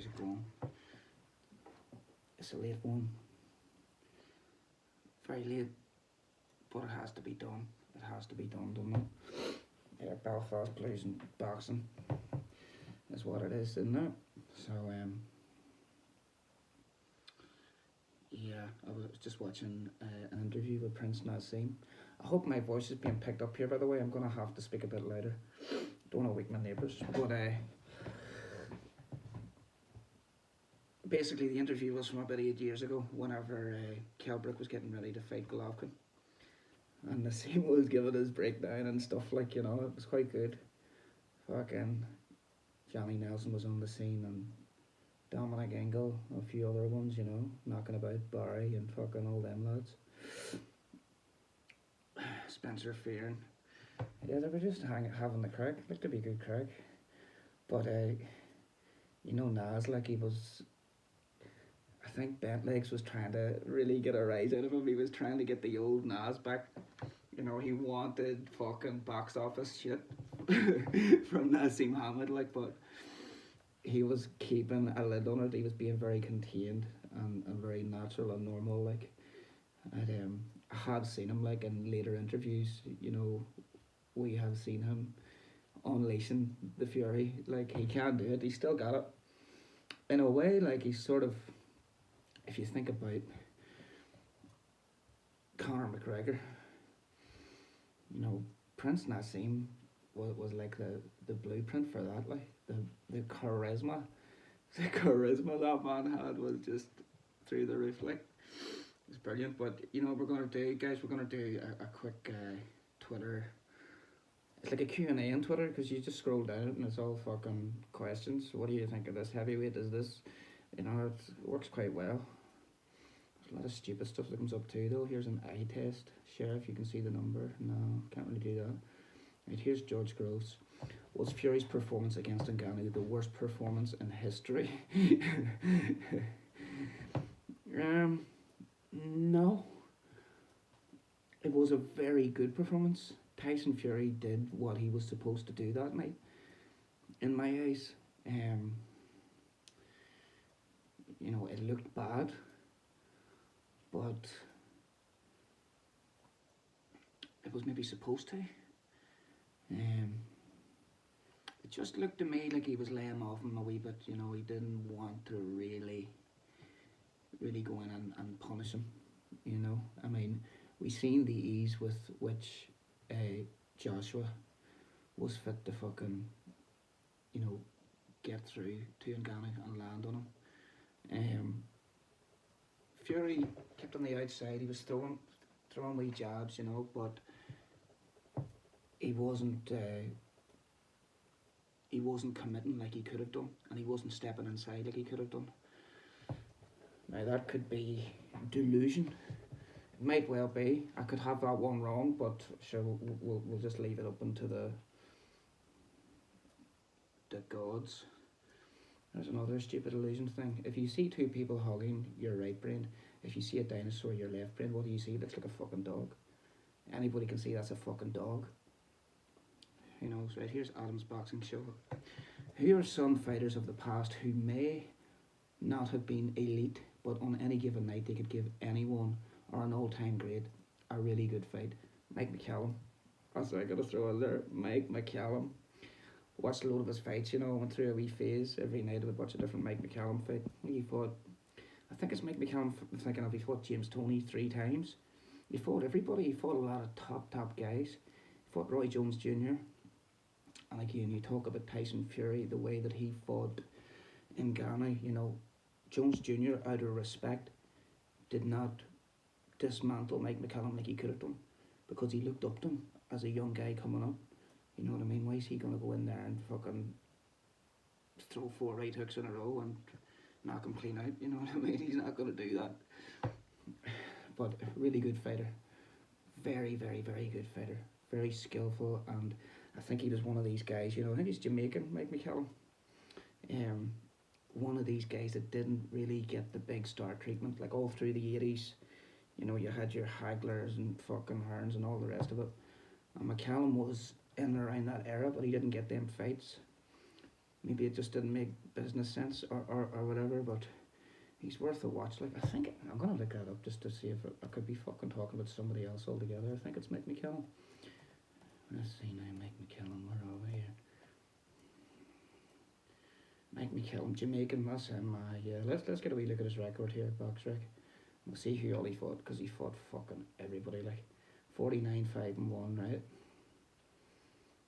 how's it going? It's a late one, very late, but it has to be done. It has to be done, doesn't it? Yeah, Belfast Blues and boxing is what it is, isn't it? So, yeah, I was just watching an interview with Prince Nassim. I hope my voice is being picked up here, by the way. I'm going to have to speak a bit louder. Don't want to wake my neighbours. But basically, the interview was from about 8 years ago, whenever Kell Brook was getting ready to fight Golovkin. And Nassim was giving his breakdown and stuff, like, it was quite good. Fucking Johnny Nelson was on the scene, and Dominic Engel, a few other ones, knocking about, Barry and fucking all them lads. Spencer Fearon. Yeah, they were just having the crack. Looked to be a good crack. But, Nas, like, he was... I think Bentlegs was trying to really get a rise out of him. He was trying to get the old Nas back. He wanted fucking box office shit from Nassim Hamid, like, but he was keeping a lid on it. He was being very contained and very natural and normal, like. And I had seen him, like, in later interviews, we have seen him unleashing the fury. Like, he can do it. He's still got it. In a way, like, he's sort of, if you think about Conor McGregor, Prince Nassim was like the blueprint for that, like, the charisma. The charisma that man had was just through the roof, like. It's brilliant. But, we're going to do a quick Twitter. It's like a Q&A on Twitter, because you just scroll down it and it's all fucking questions. What do you think of this? Heavyweight is this? It works quite well. There's a lot of stupid stuff that comes up too, though. Here's an eye test. Sheriff, you can see the number. No, can't really do that. Right, here's George Gross. Was Fury's performance against Ngannou the worst performance in history? No. It was a very good performance. Tyson Fury did what he was supposed to do that night, in my eyes. It looked bad, but it was maybe supposed to. It just looked to me like he was laying off him a wee bit. He didn't want to really go in and punish him. I mean, we seen the ease with which Joshua was fit to fucking, get through to Ngannou and land on him. Fury kept on the outside. He was throwing wee jabs, but he wasn't committing like he could have done, and he wasn't stepping inside like he could have done. Now, that could be delusion. It might well be. I could have that one wrong, but sure, we'll just leave it open to the gods. There's another stupid illusion thing. If you see two people hugging, your right brain. If you see a dinosaur, your left brain. What do you see? It looks like a fucking dog. Anybody can see that's a fucking dog. Who knows, right? Here's Adam's boxing show. Who are some fighters of the past who may not have been elite, but on any given night they could give anyone, or an all-time great, a really good fight? Mike McCallum. That's what I gotta throw in there. Mike McCallum. Watched a load of his fights, went through a wee phase. Every night I would watch a different Mike McCallum fight. He fought, I think it's Mike McCallum, I'm thinking of, he fought James Toney 3 times. He fought everybody. He fought a lot of top guys. He fought Roy Jones Jr. And again, you talk about Tyson Fury, the way that he fought in Ghana, Jones Jr., out of respect, did not dismantle Mike McCallum like he could have done, because he looked up to him as a young guy coming up. You know what I mean? Why is he going to go in there and fucking throw 4 right hooks in a row and knock him clean out? You know what I mean? He's not going to do that. But really good fighter. Very, very, very good fighter. Very skillful, and I think he was one of these guys, I think he's Jamaican, Mike McCallum. One of these guys that didn't really get the big star treatment, like all through the 80s. You had your Haglers and fucking Hearns and all the rest of it. And McCallum was in and around that era, but he didn't get them fights. maybe it just didn't make business sense or whatever, but he's worth a watch. Like, I think I'm gonna look that up just to see if I could be fucking talking about somebody else altogether. I think it's Mike McKellen. Let's see now, Mike McKellen, where are we here? Mike McKellen, Jamaican, that's him. Yeah, let's get a wee look at his record here, box rec. We'll see who all he fought, because he fought fucking everybody, like 49, 5 and 1, right?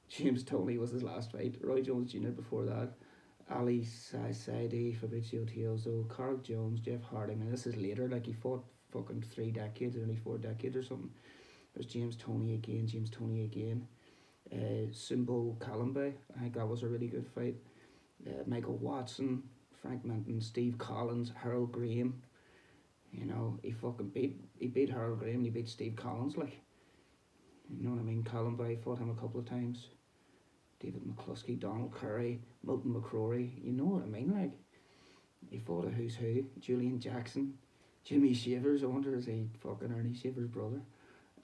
James Toney was his last fight. Roy Jones Jr. before that. Ali Saidi, Fabrizio Tiozo, Carl Jones, Jeff Harding. And this is later, like he fought fucking 3 decades, nearly 4 decades or something. There's James Toney again. Simbo Kalambe, I think that was a really good fight. Michael Watson, Frank Minton, Steve Collins, Harold Graham. You know, he beat Harold Graham and he beat Steve Collins, like. You know what I mean? Kalambe fought him a couple of times. David McCluskey, Donald Curry, Milton McCrory. You know what I mean? Like, he fought a who's who. Julian Jackson, Jimmy Shavers. I wonder is he fucking Ernie Shavers' brother?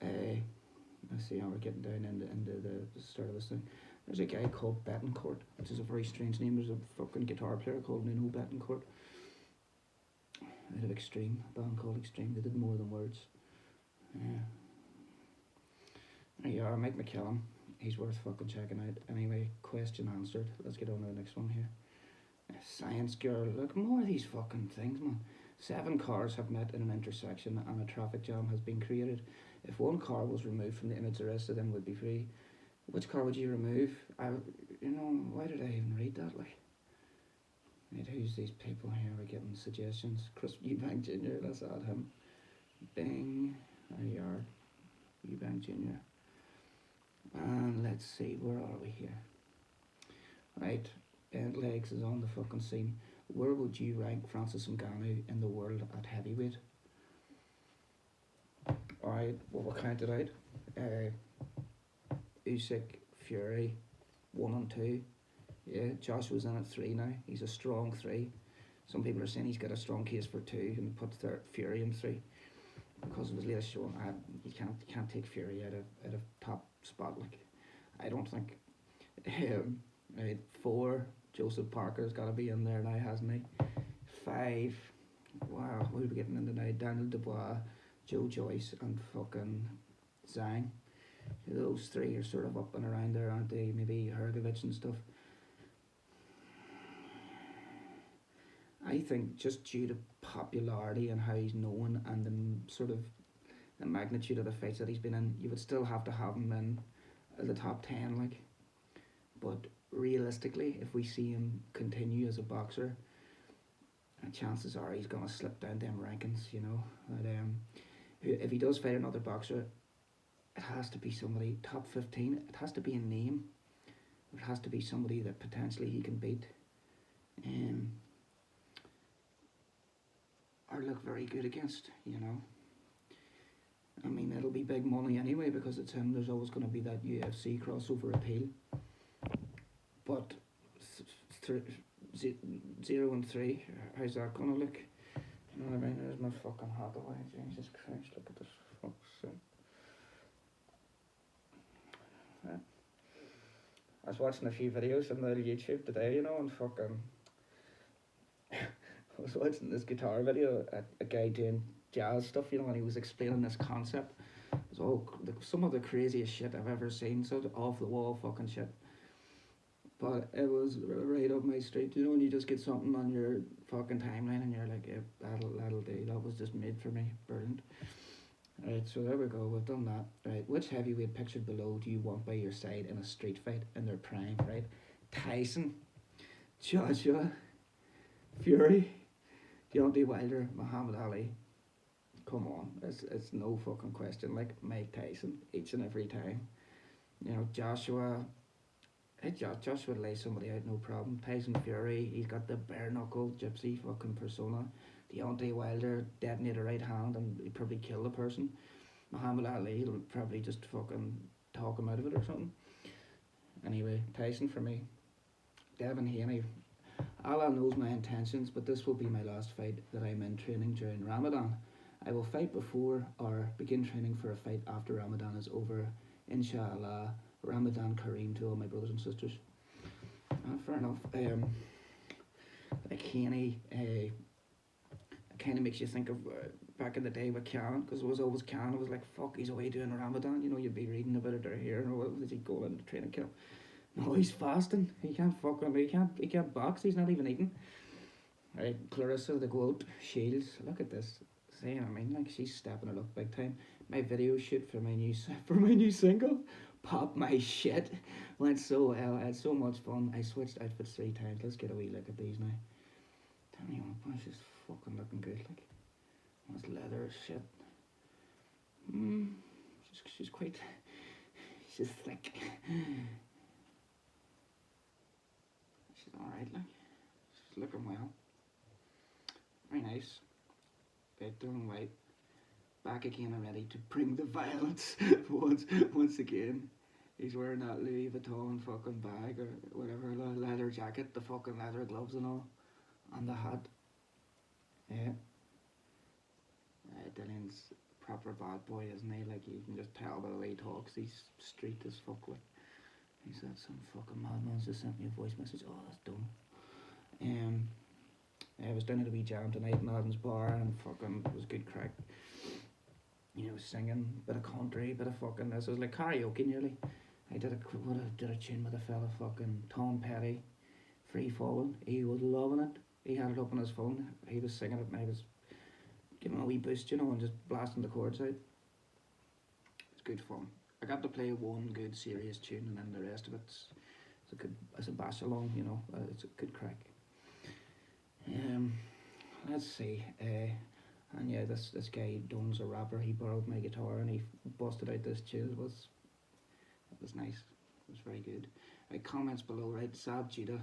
Let's see how we're getting down into the start of this thing. There's a guy called Betancourt, which is a very strange name. There's a fucking guitar player called Nuno Betancourt. Out of Extreme, a band called Extreme. They did more than words. Yeah. There you are, Mike McKellen. He's worth fucking checking out. Anyway, question answered. Let's get on to the next one here. Science girl. Look, more of these fucking things, man. 7 cars have met in an intersection and a traffic jam has been created. If one car was removed from the image, the rest of them would be free. Which car would you remove? Why did I even read that? Like, right, who's these people here? We're getting suggestions. Chris Eubank Jr., let's add him. Bing. There you are. Eubank Jr. And let's see, where are we here? Right, Bent Legs is on the fucking scene. Where would you rank Francis Ngannou in the world at heavyweight? Alright, well, we'll count it out. Usyk, Fury, 1 and 2. Yeah, Joshua's in at 3 now. He's a strong 3. Some people are saying he's got a strong case for 2 and put Fury in 3. Because of his latest show, you can't take Fury out of top spot. Like, I don't think. Right, 4, Joseph Parker's got to be in there now, hasn't he? 5, wow, what are we getting into now? Daniel Dubois, Joe Joyce, and fucking Zhang. Those 3 are sort of up and around there, aren't they? Maybe Hergovich and stuff. I think just due to popularity and how he's known and the sort of the magnitude of the fights that he's been in, you would still have to have him in the top 10, like. But realistically, if we see him continue as a boxer, chances are he's gonna slip down them rankings, you know. But if he does fight another boxer, it has to be somebody top 15. It has to be a name. It has to be somebody that potentially he can beat. Or look very good against, you know. I mean, it'll be big money anyway because it's him. There's always going to be that UFC crossover appeal. But 0 and 3, how's that going to look? You know what I mean? There's my fucking hat away. Jesus Christ, look at this fuck's sake. Yeah. I was watching a few videos on the YouTube today, you know, and fucking I was watching this guitar video, a guy doing jazz stuff, you know, and he was explaining this concept. It was all some of the craziest shit I've ever seen, so off the wall fucking shit. But it was right up my street, you know, when you just get something on your fucking timeline and you're like, yeah, that'll do. That was just made for me. Brilliant. Right, so there we go, we've done that. Right, which heavyweight pictured below do you want by your side in a street fight in their prime, right? Tyson, Joshua, Fury, Deontay Wilder, Muhammad Ali. Come on, it's no fucking question. Like Mike Tyson, each and every time. You know, Joshua would lay somebody out, no problem. Tyson Fury, he's got the bare knuckle gypsy fucking persona. Deontay Wilder, detonate a right hand and he'd probably kill the person. Muhammad Ali, he'll probably just fucking talk him out of it or something. Anyway, Tyson for me. Devin Haney, Allah knows my intentions, but this will be my last fight that I'm in training during Ramadan. I will fight before or begin training for a fight after Ramadan is over. Inshallah, Ramadan Kareem to all my brothers and sisters. Fair enough. Like Haney, it kind of makes you think of back in the day with Khan, because it was always Khan. It was like, fuck, he's away doing Ramadan. You know, you'd be reading about it or here, or what was he going in the training camp? No, he's fasting. He can't fuck him. He can't box. He's not even eating. Right, Clarissa the Goat Shields. Look at this. Saying, I mean, like she's stepping it up big time. My video shoot for my new single, Pop My Shit, went so well. I had so much fun. I switched outfits 3 times. Let's get a wee look at these now. Tell me what, she's fucking looking good. Like, that's leather shit. She's quite. She's thick. She's all right. Like, she's looking well. Very nice. Better and white. Back again and ready to bring the violence once again. He's wearing that Louis Vuitton fucking bag or whatever, leather jacket, the fucking leather gloves and all, and the hat. Yeah. Dylan's proper bad boy, isn't he? Like, you can just tell by the way he talks. He's street as fuck. Like, he said some fucking madman's just sent me a voice message. Oh, that's dumb. I was down at a wee jam tonight in Adam's bar and fucking it was good crack. You know, singing, bit of country, bit of fucking this. It was like karaoke nearly. I did a tune with a fella fucking Tom Petty, Free Falling. He was loving it. He had it up on his phone. He was singing it and I was giving him a wee boost, you know, and just blasting the chords out. It's good fun. I got to play one good serious tune and then the rest of it's a bash along, you know. It's a good crack. Let's see. And yeah, this guy Dunn's a rapper. He borrowed my guitar and he busted out this tune. It was nice. It was very good. Comments below, right? Sab Cheetah.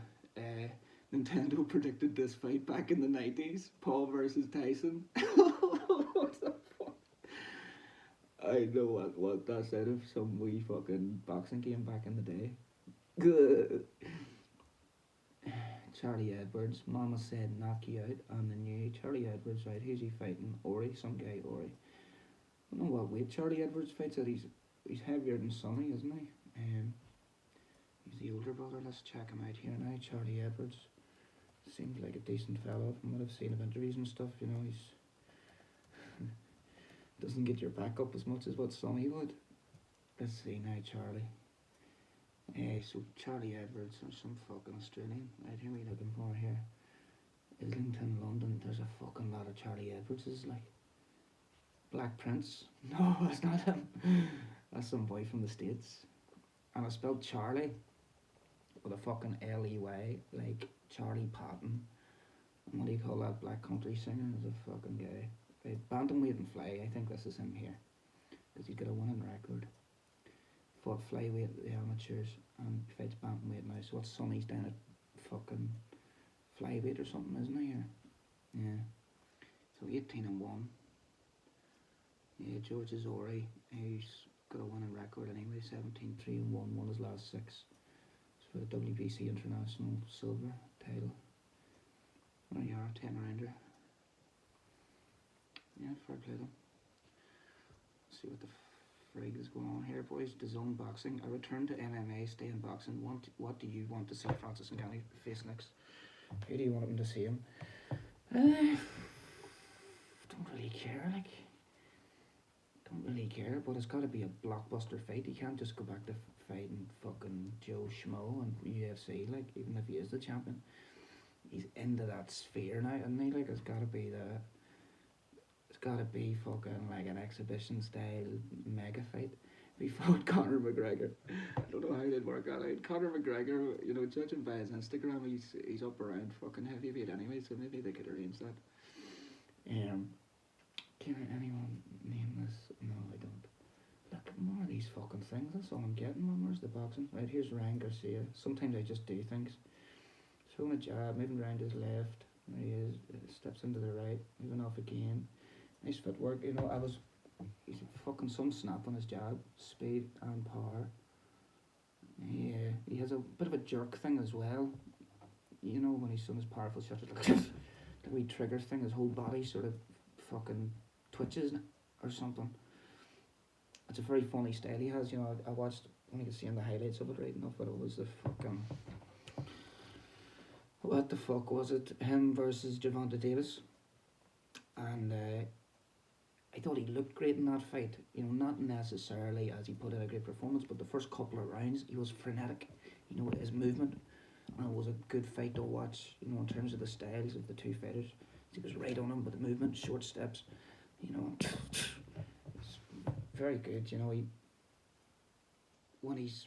Nintendo predicted this fight back in the 90s. Paul versus Tyson. What the fuck? I know what that's out of some wee fucking boxing game back in the day. Good. Charlie Edwards, Mama said knock you out on the new Charlie Edwards, right? Who's he fighting? Ori, some guy Ori. I don't know what weight Charlie Edwards fights at. He's heavier than Sonny, isn't he? He's the older brother. Let's check him out here now. Charlie Edwards seems like a decent fellow from what I've seen of interviews and stuff. You know, he's doesn't get your back up as much as what Sonny would. Let's see now, Charlie. So Charlie Edwards or some fucking Australian. Right, who are we looking for here? Islington, London. There's a fucking lot of Charlie Edwardses, like. Black Prince. No, that's not him. That's some boy from the States. And I spelled Charlie with a fucking L-E-Y, like Charlie Patton. And what do you call that black country singer? Is a fucking guy. Right, Bantamweight and Fly, I think this is him here. Because he's got a winning record. Fought flyweight at the amateurs and fights bantamweight now. So what's Sonny's down at fucking flyweight or something, isn't he? Yeah. So 18-1. Yeah, George Azori, he's got a winning record anyway. 17-3-1, won his last 6. It's for the WBC International Silver title. There you are, 10 rounder. Yeah, fair play them. Let's see what the frig is going on here, boys. DAZN Boxing. A return to MMA, stay in boxing. What do you want to see Francis Ngannou face next? Who do you want him to see him? Don't really care, like. Don't really care, but it's got to be a blockbuster fight. He can't just go back to fighting fucking Joe Schmo and UFC, like, even if he is the champion. He's into that sphere now, isn't he? Like, it's got to be fucking like an exhibition style mega fight. If he fought Conor McGregor, I don't know how they'd work that out. Conor McGregor, you know, judging by his Instagram, he's up around fucking heavyweight anyway, so maybe they could arrange that. Can anyone name this? No, I don't. Look, more of these fucking things. That's all I'm getting, man. Where's the boxing? Right, here's Ryan Garcia. Sometimes I just do things. Throwing a jab, moving around his left. There he is. Steps into the right. Moving off again. Nice footwork. You know, he's fucking some snap on his jab. Speed and power. Yeah, he has a bit of a jerk thing as well. You know, when he's done his powerful shots, like this. The wee trigger thing, his whole body sort of fucking twitches or something. It's a very funny style he has, you know. I watched, when I could see the highlights of it right enough, but it was the fucking what the fuck was it? Him versus Javante Davis, and I thought he looked great in that fight. You know, not necessarily as he put in a great performance, but the first couple of rounds he was frenetic. You know, his movement, and it was a good fight to watch. You know, in terms of the styles of the two fighters, he was right on him with the movement, short steps. You know, it's very good. You know, he when he's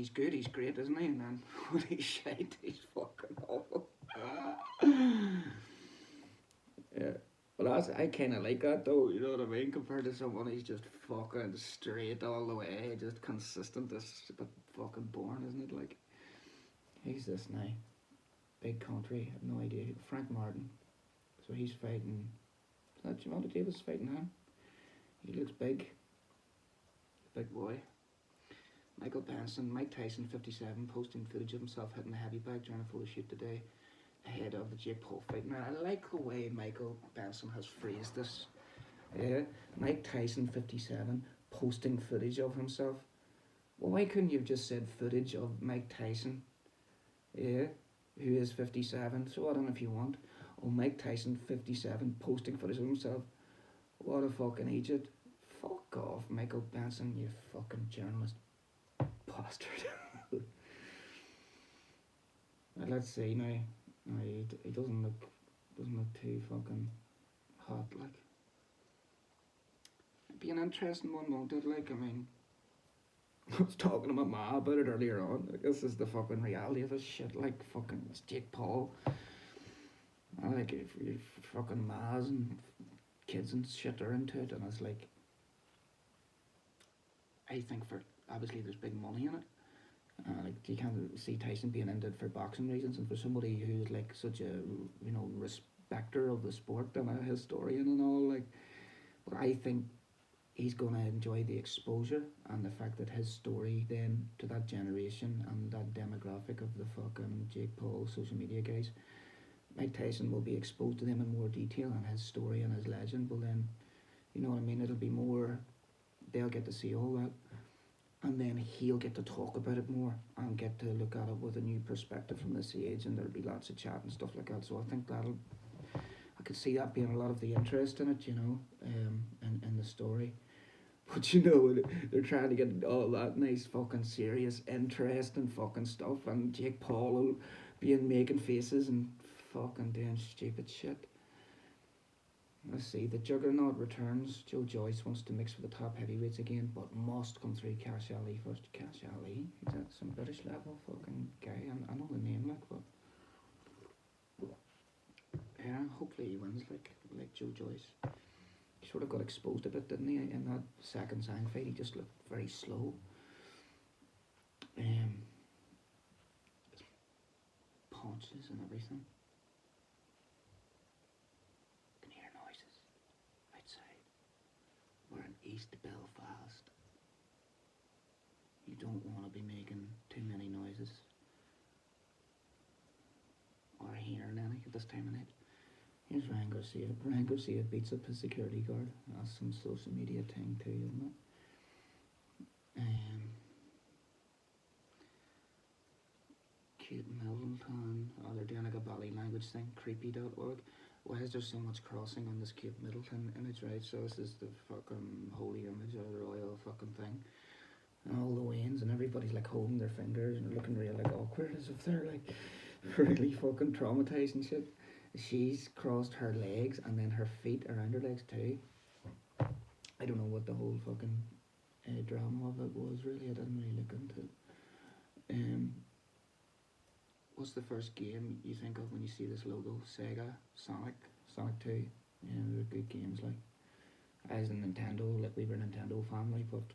good, he's great, isn't he? And then when he's shite, he's fucking awful. Yeah. Well, I kind of like that though. You know what I mean? Compared to someone who's just fucking straight all the way, just consistent. This but fucking boring, isn't it? Like, who's this now? Big country. I have no idea. Frank Martin. So he's fighting. Is that Javante Davis fighting him? He looks big. Big boy. Michael Benson, Mike Tyson, 57, posting footage of himself hitting the heavy bag during a photo shoot today ahead of the Jake Paul fight. Now, I like the way Michael Benson has phrased this. Yeah, Mike Tyson, 57, posting footage of himself. Well, why couldn't you have just said footage of Mike Tyson? Yeah, who is 57, so I don't know if you want. Oh, Mike Tyson, 57, posting footage of himself. What a fucking idiot. Fuck off, Michael Benson, you fucking journalist bastard. Let's see now. No, he doesn't look too fucking hot. Like, it'd be an interesting one, won't it? Like, I mean, I was talking to my ma about it earlier on. Like, this is the fucking reality of this shit. Like, fucking, it's Jake Paul. I like if your fucking mas and kids and shit are into it, and it's like, I think for obviously there's big money in it. Like you can't see Tyson being into it for boxing reasons, and for somebody who's like such a respecter of the sport and a historian and all, like. But I think he's gonna enjoy the exposure and the fact that his story then to that generation and that demographic of the fucking Jake Paul social media guys, Mike Tyson will be exposed to them in more detail, and his story and his legend will then, you know what I mean. It'll be more. They'll get to see all that, and then he'll get to talk about it more and get to look at it with a new perspective from this age, and there'll be lots of chat and stuff like that. So I think I could see that being a lot of the interest in it, in the story. But they're trying to get all that nice fucking serious, interesting fucking stuff, and Jake Paul will making faces and fucking doing stupid shit. Let's see, the Juggernaut returns. Joe Joyce wants to mix with the top heavyweights again, but must come through Cash Ali first. Cash Ali? Is that some British level fucking guy? I know the name, like, but. Yeah, hopefully he wins, like Joe Joyce. He sort of got exposed a bit, didn't he? In that second Sang fight, he just looked very slow. Punches and everything. Can hear noises outside. We're in East Belfast. You don't want to be making too many noises or hearing any at this time of night. Here's Ryan Garcia. Ryan Garcia beats up his security guard. That's some social media thing too, isn't it? Kate Middleton. Oh, they're doing like a body language thing. Creepy.org. Why is there so much crossing on this Kate Middleton image, right? So this is the fucking holy image or the royal fucking thing. And all the Waynes and everybody's like holding their fingers and looking real like awkward as if they're like really fucking traumatized and shit. She's crossed her legs and then her feet around her legs too. I don't know what the whole fucking drama of it was really. I didn't really look into it. What's the first game you think of when you see this logo? Sega, Sonic 2. Yeah, they're good games. Like, I was a Nintendo, like we were a Nintendo family, but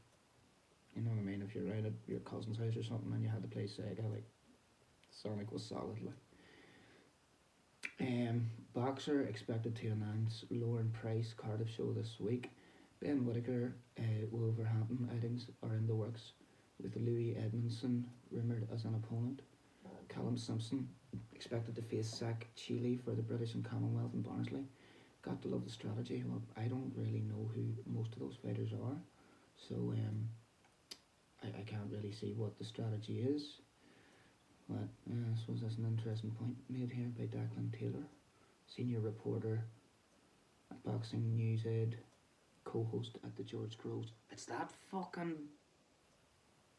you know what I mean. If you're out at your cousin's house or something and you had to play Sega, like Sonic was solid. Like, Boxer expected to announce Lauren Price Cardiff show this week. Ben Whittaker, Wolverhampton outings are in the works, with Louis Edmondson rumoured as an opponent. Callum Simpson expected to face Zach Chile for the British and Commonwealth in Barnsley. Got to love the strategy. Well, I don't really know who most of those fighters are, so I can't really see what the strategy is. But I suppose that's an interesting point made here by Declan Taylor, senior reporter at Boxing News Ed, co-host at the George Groves. It's that fucking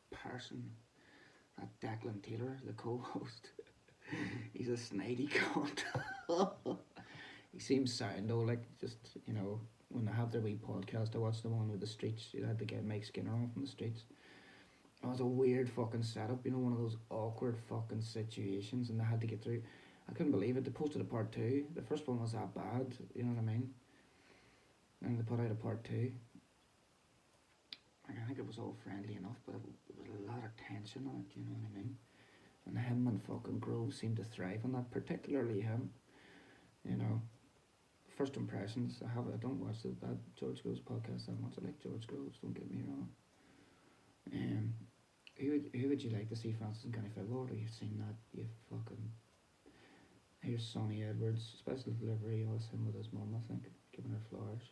person, that Declan Taylor, the co-host. He's a snidey cunt. He seems sound though, like just when they have their wee podcast. I watched the one with the streets. You had to get Mike Skinner on from the streets. It was a weird fucking setup, one of those awkward fucking situations, and they had to get through. I couldn't believe it. They posted a part two. The first one was that bad, you know what I mean? And they put out a part two. Like, I think it was all friendly enough, but it was a lot of tension on it, you know what I mean? And him and fucking Grove seemed to thrive on that, particularly him. You know, first impressions. I don't watch that George Groves podcast that much. I like George Groves. Don't get me wrong. Who would you like to see Francis and Kenny Figure? You've seen that. You fucking. Here's Sonny Edwards, special delivery. It was him with his mum, I think, giving her flowers.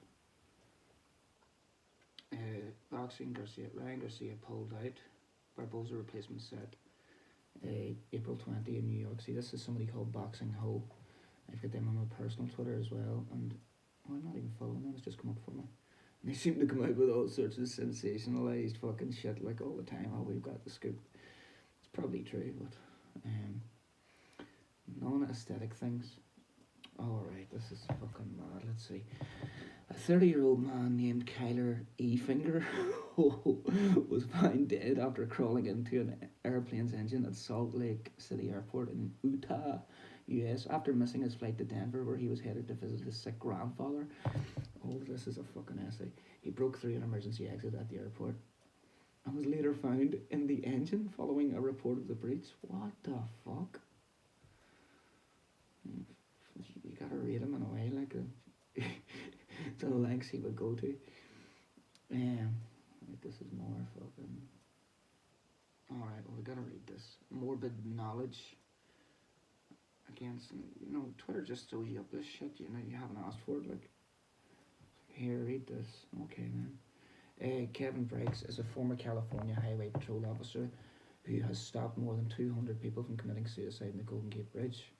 Boxing Ryan Garcia pulled out. Barboza replacement set. April 20 in New York. See, this is somebody called Boxing Ho. I've got them on my personal Twitter as well, and I'm not even following them. It's just come up for me. And they seem to come out with all sorts of sensationalised fucking shit like all the time. Oh, we've got the scoop. It's probably true, but non-aesthetic things. Alright, this is fucking mad. Let's see. A 30-year-old man named Kyler E. Finger was found dead after crawling into an airplane's engine at Salt Lake City Airport in Utah, US, after missing his flight to Denver, where he was headed to visit his sick grandfather. Oh, this is a fucking essay. He broke through an emergency exit at the airport and was later found in the engine following a report of the breach. What the fuck? You gotta rate him in a way, like the lengths he would go to. This is more fucking. Alright, well, we gotta read this. Morbid knowledge against, Twitter just throws you up this shit, you haven't asked for it, like. Here, read this. Okay, man. Kevin Briggs is a former California Highway Patrol officer who has stopped more than 200 people from committing suicide in the Golden Gate Bridge.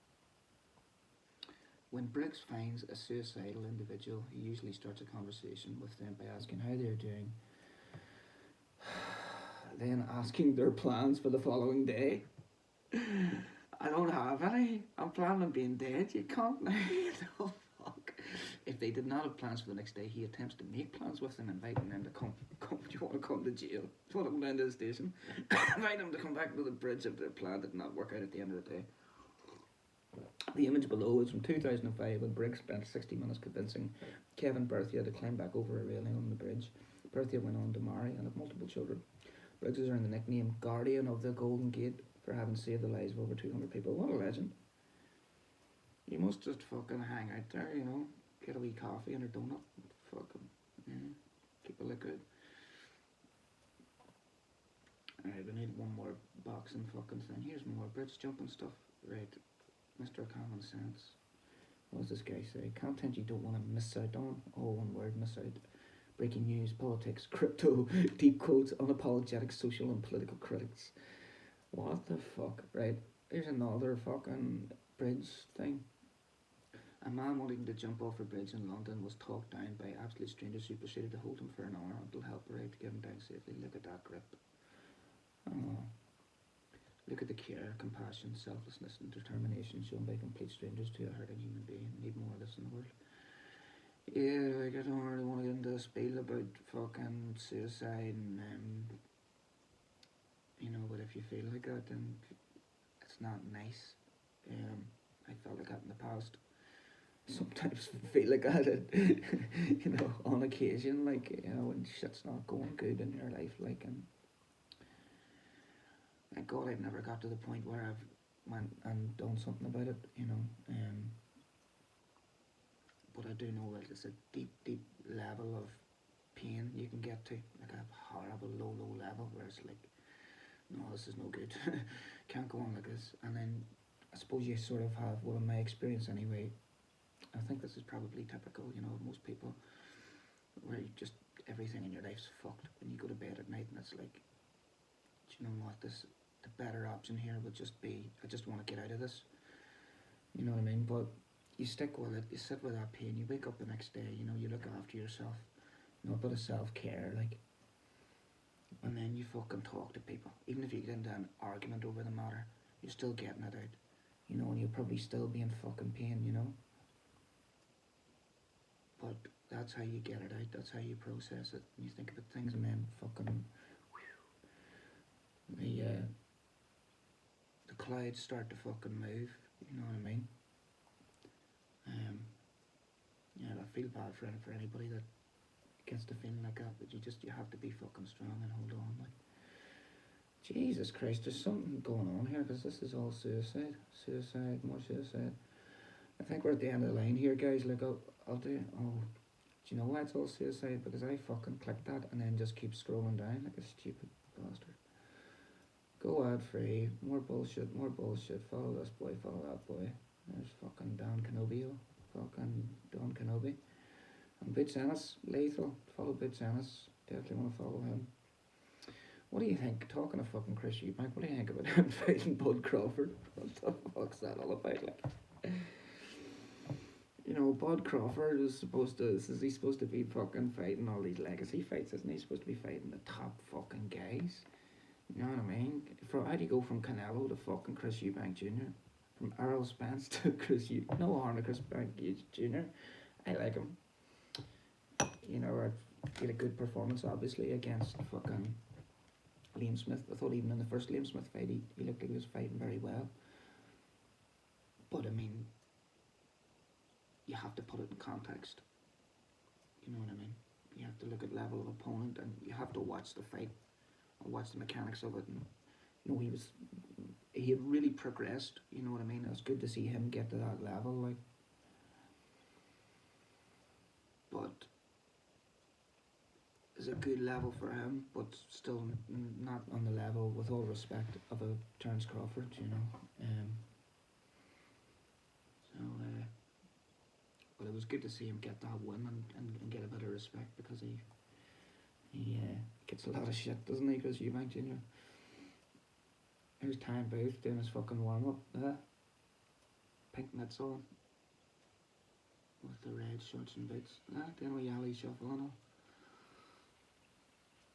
When Briggs finds a suicidal individual, he usually starts a conversation with them by asking how they're doing, then asking their plans for the following day. I don't have any. I'm planning on being dead. You can't. Fuck. If they did not have plans for the next day, he attempts to make plans with them, inviting them to come. Do you want to come to jail? Do you want to come down to the station? Invite them to come back to the bridge if their plan did not work out at the end of the day. The image below is from 2005 when Briggs spent 60 minutes convincing Kevin Berthia to climb back over a railing on the bridge. Berthia went on to marry and have multiple children. Briggs has earned the nickname Guardian of the Golden Gate for having saved the lives of over 200 people. What a legend. You must just fucking hang out there, get a wee coffee and a donut. Fucking, keep it look good. Alright, we need one more boxing fucking thing. Here's more bridge jumping stuff. Right. Mr. Common Sense. What does this guy say? Content you don't want to miss out on. All one word, miss out. Breaking news, politics, crypto, deep quotes, unapologetic social and political critics. What the fuck? Right. Here's another fucking bridge thing. A man wanting to jump off a bridge in London was talked down by absolute strangers who proceeded to hold him for an hour until help arrived to get him down safely. Look at that grip. Oh. Look at the care, compassion, selflessness and determination shown by complete strangers to a hurting human being. We need more of this in the world. Yeah, like I don't really want to get into a spiel about fucking suicide and, but if you feel like that, then it's not nice. I felt like that in the past. Sometimes feel like that, on occasion, like, when shit's not going good in your life, like, and thank God I've never got to the point where I've went and done something about it, but I do know that it's a deep, deep level of pain you can get to, like a horrible low level where it's like, no, this is no good, can't go on like this. And then I suppose you sort of have, well, in my experience anyway, I think this is probably typical, of most people, where you just, everything in your life's fucked when you go to bed at night and it's like, do you know what, this the better option here would just be, I just want to get out of this. You know what I mean? But you stick with it, you sit with that pain, you wake up the next day, you know, you look after yourself, you know, a bit of self-care, like, and then you fucking talk to people. Even if you get into an argument over the matter, you're still getting it out, you know, and you'll probably still be in fucking pain, you know? But that's how you get it out, that's how you process it. You think about things and then fucking, the, the clouds start to fucking move, you know what I mean? Um, yeah, I feel bad for anybody that gets to feeling like that, but you have to be fucking strong and hold on. Like, Jesus Christ, there's something going on here because this is all suicide, more suicide. I think we're at the end of the line here, guys. Look, I'll do. Oh, do you know why it's all suicide? Because I fucking clicked that and then just keep scrolling down like a stupid bastard. Go ad free, more bullshit. Follow this boy, follow that boy. There's fucking Dan Kenobi, fucking Don Kenobi. And Boots Ennis, lethal. Follow Boots Ennis. Definitely want to follow him. What do you think? Talking of fucking Chris Eubank, what do you think about him fighting Bud Crawford? What the fuck's that all about? Like, you know, Bud Crawford is he supposed to be fucking fighting all these legacy fights, isn't he? He's supposed to be fighting the top fucking guys. You know what I mean? How do you go from Canelo to fucking Chris Eubank Jr.? From Errol Spence to Chris Eubank. No harm to Chris Eubank Jr. I like him. You know, he had a good performance, obviously, against fucking Liam Smith. I thought even in the first Liam Smith fight, he looked like he was fighting very well. But, I mean, you have to put it in context. You know what I mean? You have to look at level of opponent and you have to watch the fight and watch the mechanics of it. And, you know, he had really progressed, you know what I mean? It was good to see him get to that level, like. But it's a good level for him, but still not on the level, with all respect, of a Terence Crawford, you know. But it was good to see him get that win and get a bit of respect, because he gets a lot of shit, doesn't he, Chris Eubank Jr.? Here's Time Booth doing his fucking warm-up, pink mitts on, with the red shorts and boots, doing a wee alley shuffle and all.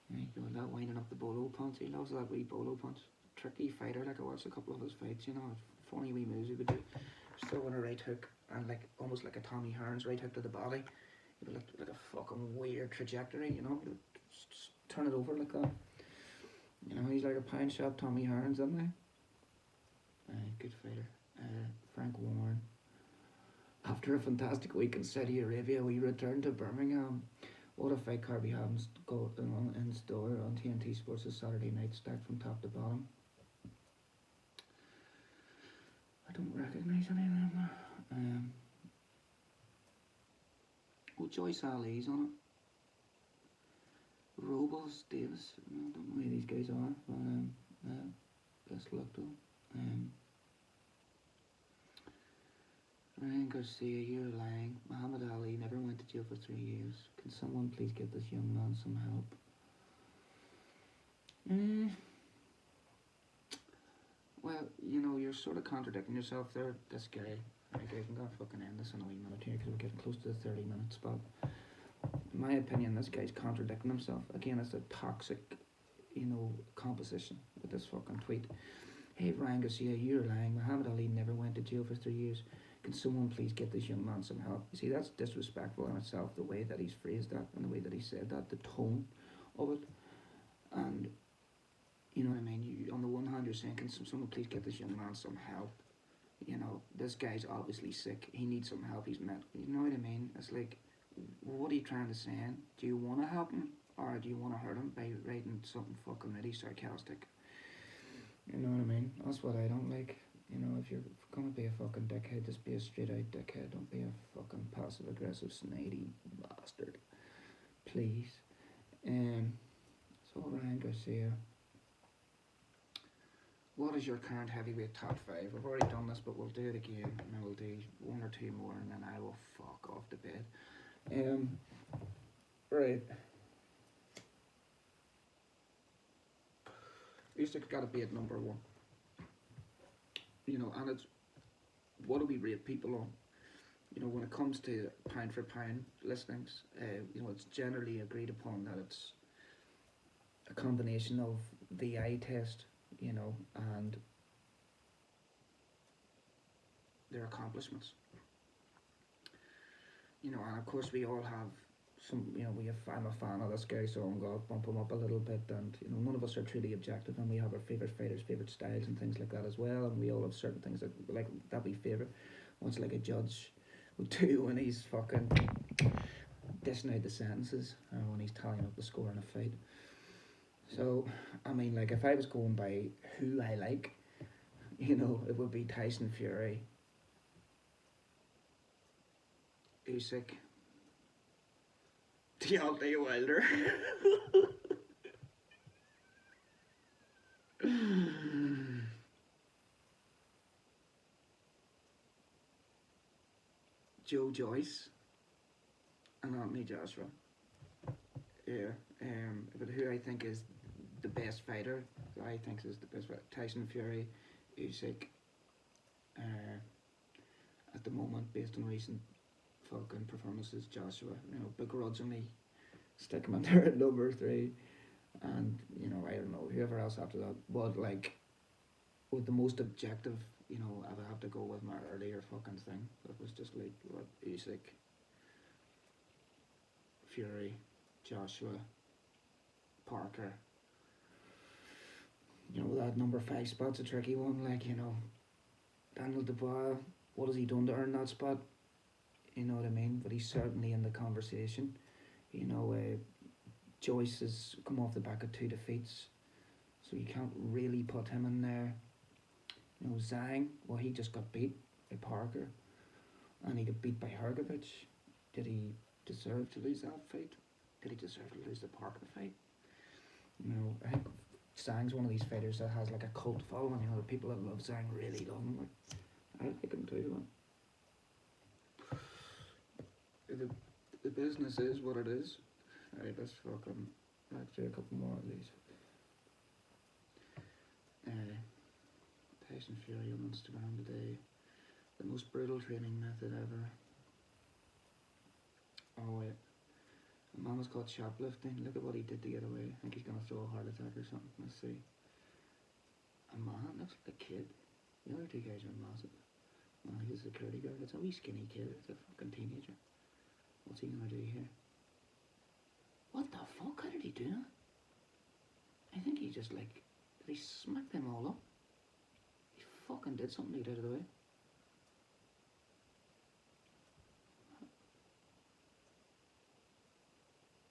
There you go, that winding up the bolo punch, he loves that wee bolo punch. Tricky fighter, like I watched a couple of his fights, you know, funny wee moves he would do. Still on a right hook, and like almost like a Tommy Hearns right hook to the body. It would look like a fucking weird trajectory, you know, just turn it over like that. You know, he's like a pound shop Tommy Hearns, isn't he? Good fighter. Frank Warren. After a fantastic week in Saudi Arabia, we returned to Birmingham. What a fight card we have in store on TNT Sports this Saturday night, stacked from top to bottom. I don't recognise any of them. Joyce Ali's on it. Robles, Davis, I don't know who these guys are, but best luck to them. Ryan Garcia, you're lying. Muhammad Ali never went to jail for 3 years. Can someone please get this young man some help? Well, you know, you're sort of contradicting yourself there. This guy, I'm gonna fucking end this in a wee minute here because we're getting close to the 30-minute spot. In my opinion, this guy's contradicting himself. Again, it's a toxic, you know, composition with this fucking tweet. Hey, Ryan Garcia, you're lying. Muhammad Ali never went to jail for 3 years. Can someone please get this young man some help? You see, that's disrespectful in itself, the way that he's phrased that and the way that he said that, the tone of it. And, you know what I mean? On the one hand, you're saying, can someone please get this young man some help? You know, this guy's obviously sick. He needs some help. He's met. You know what I mean? It's like, what are you trying to say? Do you want to help him? Or do you want to hurt him by writing something fucking really sarcastic? You know what I mean? That's what I don't like. You know, if you're gonna be a fucking dickhead, just be a straight out dickhead. Don't be a fucking passive aggressive snidey bastard. Please. So Ryan Garcia. What is your current heavyweight top 5? I've already done this, but we'll do it again, and then we'll do 1 or 2 more, and then I will fuck off to bed. Right. Usyk's got to be at number one. And it's what do we rate people on? When it comes to pound for pound listings, it's generally agreed upon that it's a combination of the eye test, and their accomplishments. And of course we all have some, I'm a fan of this guy, so I'm going to bump him up a little bit, and, none of us are truly objective, and we have our favourite fighters, favourite styles and things like that as well, and we all have certain things that we favourite. Once like a judge would do when he's fucking dishing out the sentences, or when he's tallying up the score in a fight. So, I mean, like, if I was going by who I like, it would be Tyson Fury, Usyk, Deontay Wilder. Joe Joyce and Anthony Joshua. Yeah. But who I think is the best fighter, Tyson Fury, Usyk. At the moment, based on recent fucking performances, Joshua. Begrudgingly stick him in there at number 3. And, I don't know, whoever else after that. But, like, with the most objective, I would have to go with my earlier fucking thing. That was just like, Usyk, Fury, Joshua, Parker. That number 5 spot's a tricky one. Like, Daniel Dubois, what has he done to earn that spot? You know what I mean? But he's certainly in the conversation. Joyce has come off the back of 2 defeats, so you can't really put him in there. Zhang, well, he just got beat by Parker, and he got beat by Hrgovic. Did he deserve to lose that fight? Did he deserve to lose the Parker fight? I think Zhang's one of these fighters that has like a cult following. The people that love Zhang really love him. I like him too. The business is what it is. Alright, let's fucking do a couple more of these. Tyson Fury on Instagram today. The most brutal training method ever. Oh wait. A man was caught shoplifting. Look at what he did to get away. I think he's gonna throw a heart attack or something. Let's see. A man looks like a kid. The other 2 guys are massive. Well, he's a security guard. It's a wee skinny kid. It's a fucking teenager. What's he gonna do here? What the fuck? How did he do that? I think he just did he smack them all up? He fucking did something to get out of the way.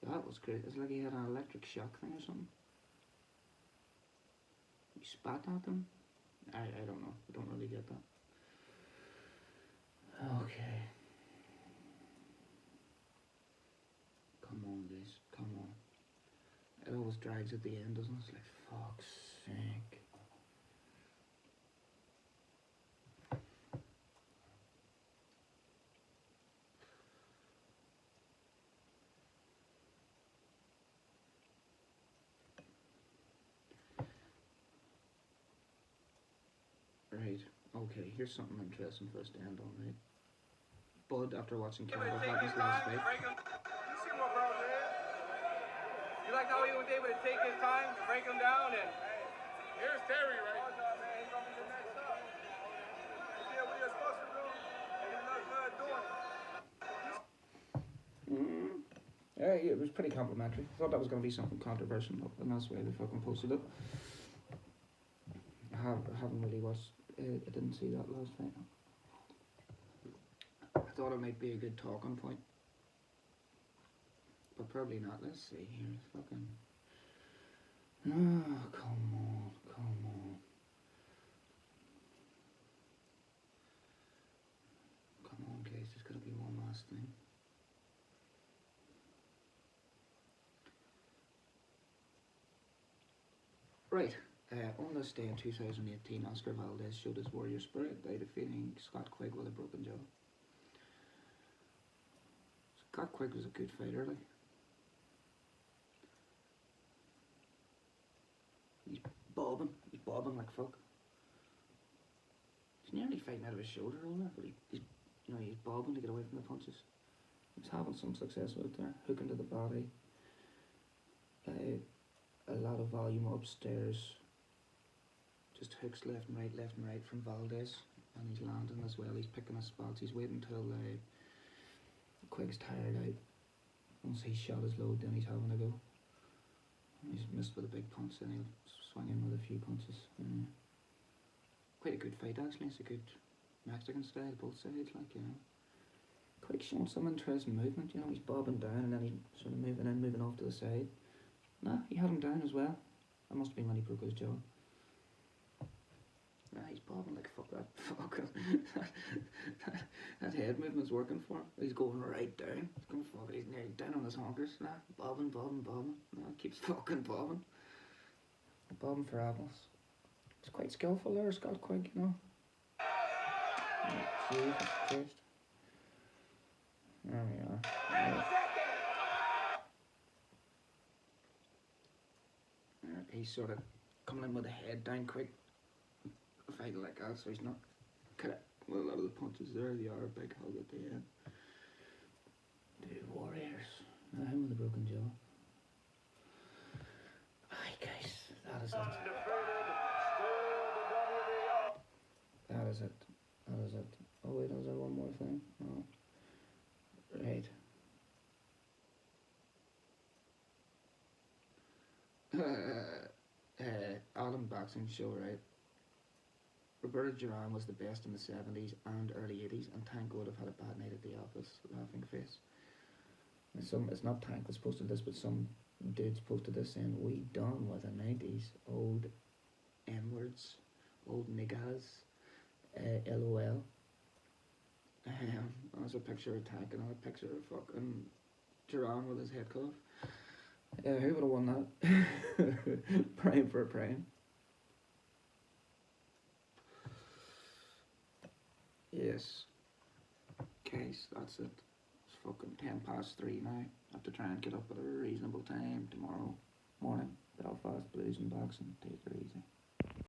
That was great. It's like he had an electric shock thing or something. He spat at them. I don't know. I don't really get that. Okay. Come on, guys. Come on. It always drags at the end, doesn't it? It's like, fuck's sake. Right. Okay, here's something interesting for us to end on, right? Bud, after watching Canada have his last fight. You like how he was able to take his time to break him down, and here's Terry, right? He's gonna be the next up. He did what he was supposed to do, and he's not good doing it. Yeah, it was pretty complimentary. I thought that was going to be something controversial, and that's why they fucking posted it. I haven't really watched. I didn't see that last fight. I thought it might be a good talking point, but probably not. Let's see here. Fucking. Oh, come on, come on. Come on, guys. There's got to be one last thing. Right. On this day in 2018, Oscar Valdez showed his warrior spirit by defeating Scott Quigg with a broken jaw. Scott Quigg was a good fighter, like. He's bobbing fuck. He's nearly fighting out of his shoulder on it, but he's bobbing to get away from the punches. He's having some success with it there, hooking to the body. A lot of volume upstairs. Just hooks left and right from Valdez, and he's landing as well. He's picking his spots. He's waiting until Quigg's tired out. Once he's shot his load, then he's having a go. He's missed with a big punch, and he'll swing in with a few punches. Quite a good fight actually. It's a good Mexican style, both sides, like, you know. Quite showing some interesting movement, you know. He's bobbing down and then he's sort of moving off to the side. Nah, he had him down as well. That must have been when he broke his jaw. Nah, he's bobbing like fuck that. That head movement's working for him. He's going right down. He's going fuck it. He's nearly down on his honkers. Nah, bobbing. Nah, keeps fucking bobbing. Bobbing for apples. He's quite skillful there, Scott Quigg, you know. Jesus Christ. There we are. He's sort of coming in with the head down quick. Fighting like that, so he's not correct. Well, a lot of the punches there, they are a big hug at the end. Dude, warriors. Now him with the broken jaw. Aye, guys, that is it. That is it. Oh wait, is there one more thing? No. Right. Adam boxing show, right? Roberto Duran was the best in the 70s and early 80s, and Tank would have had a bad night at the office, laughing face. And it's not Tank that's posted this, but some dudes posted this saying, we done with the 90s, old N-words, old niggas, LOL. There's a picture of Tank and a picture of fucking Duran with his head cut off. Who would have won that? Prime for a prime. Yes. Case, that's it. It's fucking 3:10 now. I have to try and get up at a reasonable time tomorrow morning. Belfast Blues and boxing. Take it easy.